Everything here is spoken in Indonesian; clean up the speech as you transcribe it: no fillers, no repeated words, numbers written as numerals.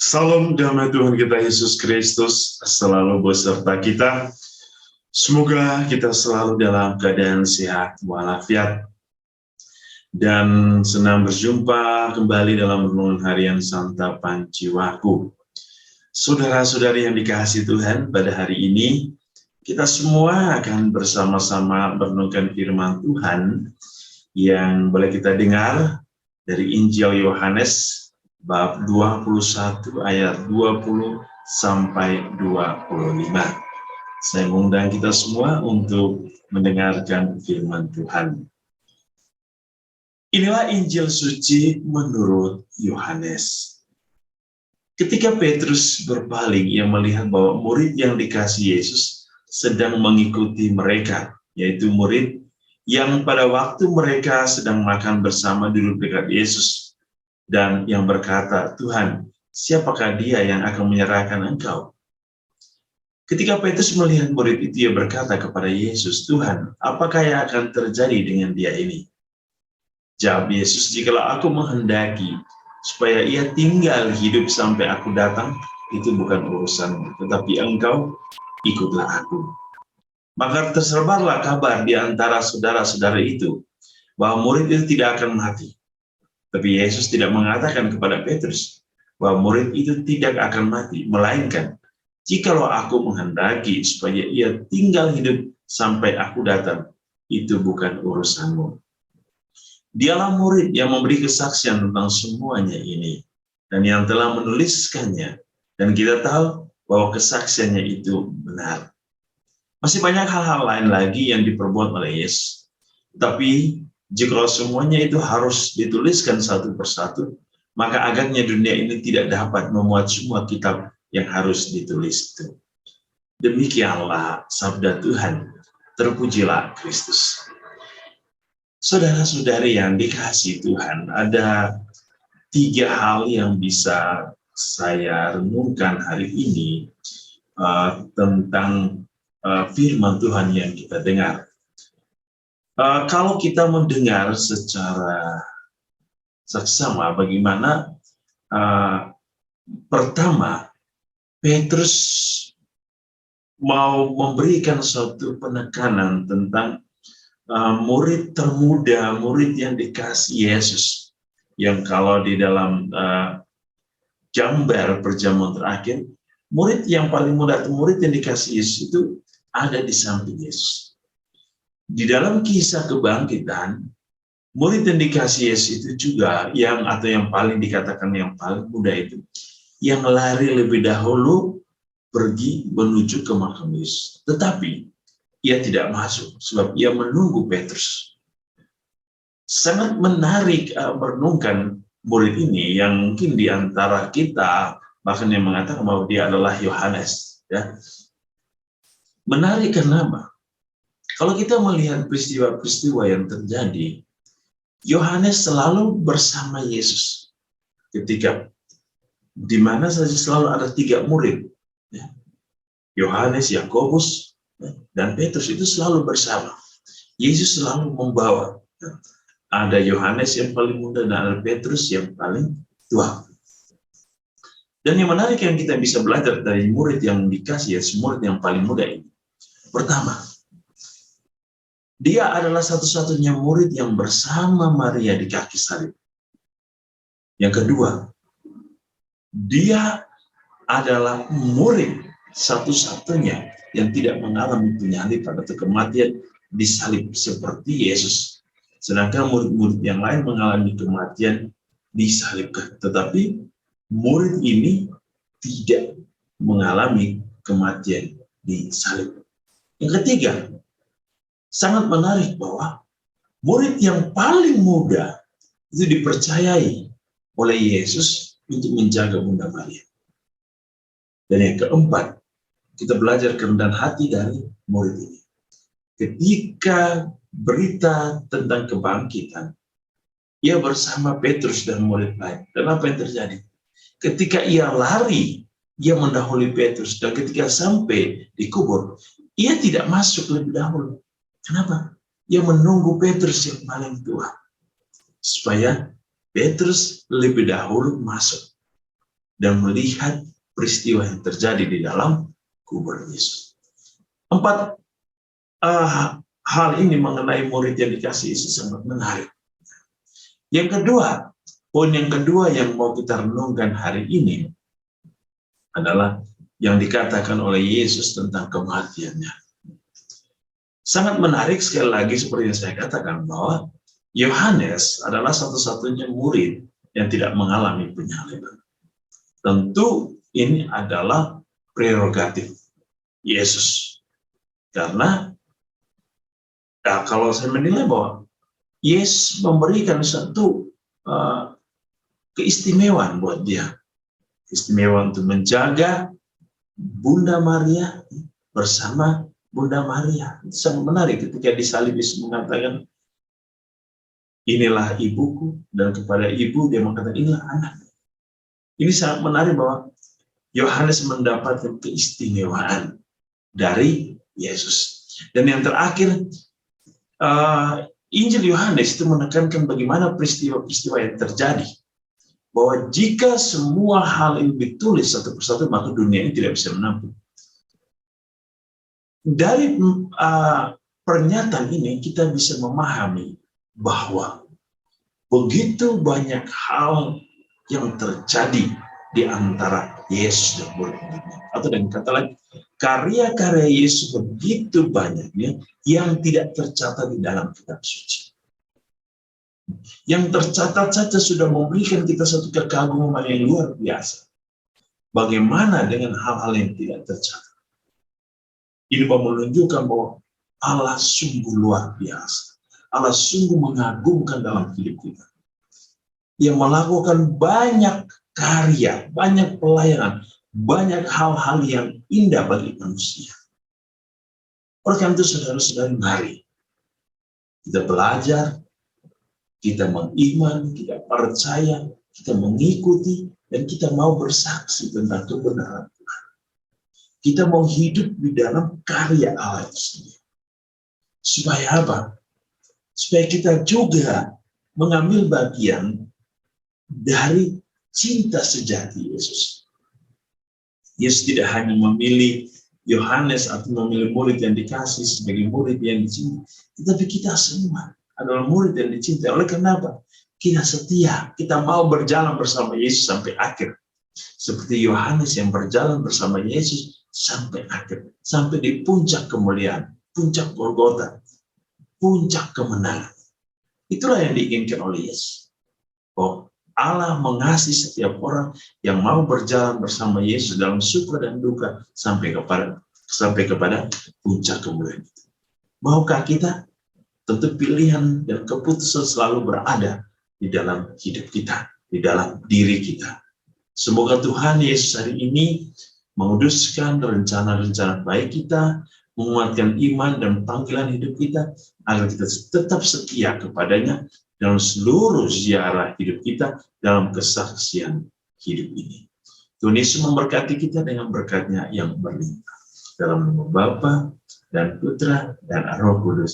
Salam damai Tuhan kita Yesus Kristus selalu beserta kita. Semoga kita selalu dalam keadaan sehat walafiat dan senang berjumpa kembali dalam renungan harian Santapan Jiwaku. Saudara-saudari yang dikasihi Tuhan, pada hari ini kita semua akan bersama-sama merenungkan firman Tuhan yang boleh kita dengar dari Injil Yohanes bab 21 ayat 20 sampai 25. Saya mengundang kita semua untuk mendengarkan firman Tuhan. Inilah Injil suci menurut Yohanes. Ketika Petrus berpaling, ia melihat bahwa murid yang dikasihi Yesus sedang mengikuti mereka, yaitu murid yang pada waktu mereka sedang makan bersama duduk dekat Yesus. Dan yang berkata, Tuhan, siapakah dia yang akan menyerahkan engkau? Ketika Petrus melihat murid itu, ia berkata kepada Yesus, Tuhan, apakah yang akan terjadi dengan dia ini? Jawab Yesus, jikalau aku menghendaki supaya ia tinggal hidup sampai aku datang, itu bukan urusanmu, tetapi engkau ikutlah aku. Maka tersebarlah kabar di antara saudara-saudara itu, bahwa murid itu tidak akan mati. Tapi Yesus tidak mengatakan kepada Petrus bahwa murid itu tidak akan mati, melainkan jikalau aku menghendaki supaya ia tinggal hidup sampai aku datang, itu bukan urusanmu. Dialah murid yang memberi kesaksian tentang semuanya ini, dan yang telah menuliskannya, dan kita tahu bahwa kesaksiannya itu benar. Masih banyak hal-hal lain lagi yang diperbuat oleh Yesus, tapi jika semuanya itu harus dituliskan satu persatu, maka agaknya dunia ini tidak dapat memuat semua kitab yang harus ditulis itu. Demikianlah sabda Tuhan, terpujilah Kristus. Saudara-saudari yang dikasihi Tuhan, ada 3 hal yang bisa saya renungkan hari ini tentang firman Tuhan yang kita dengar. Kalau kita mendengar secara seksama, bagaimana pertama Petrus mau memberikan suatu penekanan tentang murid termuda, murid yang dikasihi Yesus, yang kalau di dalam gambar perjamuan terakhir, murid yang paling muda atau murid yang dikasihi Yesus itu ada di samping Yesus. Di dalam kisah kebangkitan, murid yang dikasihi Yesus itu juga yang paling dikatakan yang paling muda itu, yang lari lebih dahulu pergi menuju ke makam Yesus. Tetapi ia tidak masuk sebab ia menunggu Petrus. Sangat menarik merenungkan murid ini yang mungkin di antara kita bahkan yang mengatakan bahwa dia adalah Yohanes. Ya. Menarik karena apa? Kalau kita melihat peristiwa-peristiwa yang terjadi, Yohanes selalu bersama Yesus. Ketika di mana saja selalu ada 3 murid. Yohanes, Yakobus, dan Petrus itu selalu bersama. Yesus selalu membawa. Ada Yohanes yang paling muda dan ada Petrus yang paling tua. Dan yang menarik yang kita bisa belajar dari murid yang dikasih Yesus, murid yang paling muda ini. Pertama, dia adalah satu-satunya murid yang bersama Maria di kaki salib. Yang kedua, dia adalah murid satu-satunya yang tidak mengalami penyaliban atau kematian di salib seperti Yesus. Sedangkan murid-murid yang lain mengalami kematian disalibkan. Tetapi murid ini tidak mengalami kematian di salib. Yang ketiga, sangat menarik bahwa murid yang paling muda itu dipercayai oleh Yesus untuk menjaga Bunda Maria. Dan yang keempat, kita belajar kerendahan hati dari murid ini. Ketika berita tentang kebangkitan ia bersama Petrus dan murid lain. Dan apa yang terjadi? Ketika ia lari, ia mendahului Petrus, dan ketika sampai di kubur, ia tidak masuk lebih dahulu. Kenapa? Ia menunggu Petrus yang paling tua, supaya Petrus lebih dahulu masuk dan melihat peristiwa yang terjadi di dalam kubur Yesus. 4 hal ini mengenai murid yang dikasih Yesus sangat menarik. Yang kedua, poin yang kedua yang mau kita renungkan hari ini adalah yang dikatakan oleh Yesus tentang kematiannya. Sangat menarik, sekali lagi seperti yang saya katakan, bahwa Yohanes adalah satu-satunya murid yang tidak mengalami penyaliban. Tentu ini adalah prerogatif Yesus. Karena kalau saya menilai bahwa Yesus memberikan satu keistimewaan buat dia. Istimewa untuk menjaga Bunda Maria bersama Bunda Maria. Itu sangat menarik ketika disalib Yesus mengatakan, inilah ibuku, dan kepada ibu dia mengatakan, inilah anak. Ini sangat menarik bahwa Yohanes mendapatkan keistimewaan dari Yesus. Dan yang terakhir, Injil Yohanes itu menekankan bagaimana peristiwa-peristiwa yang terjadi. Bahwa jika semua hal ini ditulis satu persatu, maka dunia ini tidak bisa menampung. Dari pernyataan ini kita bisa memahami bahwa begitu banyak hal yang terjadi di antara Yesus dan murid-muridnya. Atau dengan kata lain, karya-karya Yesus begitu banyaknya yang tidak tercatat di dalam kitab suci. Yang tercatat saja sudah memberikan kita satu kekaguman yang luar biasa. Bagaimana dengan hal-hal yang tidak tercatat? Ini menunjukkan bahwa Allah sungguh luar biasa. Allah sungguh mengagumkan dalam hidup kita. Yang melakukan banyak karya, banyak pelayanan, banyak hal-hal yang indah bagi manusia. Oleh karena itu, saudara-saudara, mari kita belajar, kita mengiman, kita percaya, kita mengikuti, dan kita mau bersaksi tentang kebenaran Tuhan. Kita mau hidup di dalam karya Allah itu sendiri. Supaya apa? Supaya kita juga mengambil bagian dari cinta sejati Yesus. Yesus tidak hanya memilih Yohanes atau memilih murid yang dikasih sebagai murid yang dicintai, tetapi kita semua adalah murid yang dicintai. Oleh karena apa? Kita setia, kita mau berjalan bersama Yesus sampai akhir. Seperti Yohanes yang berjalan bersama Yesus sampai akhir, sampai di puncak kemuliaan, puncak Golgota, puncak kemenangan. Itulah yang diinginkan oleh Yesus. Oh, Allah mengasihi setiap orang yang mau berjalan bersama Yesus dalam suka dan duka sampai kepada puncak kemuliaan. Maukah kita? Tentu pilihan dan keputusan selalu berada di dalam hidup kita, di dalam diri kita. Semoga Tuhan Yesus hari ini menguduskan rencana-rencana baik kita, menguatkan iman dan panggilan hidup kita, agar kita tetap setia kepadanya dalam seluruh ziarah hidup kita, dalam kesaksian hidup ini. Tuhan Yesus memberkati kita dengan berkat-Nya yang berlimpah. Dalam nama Bapa dan Putra dan Roh Kudus.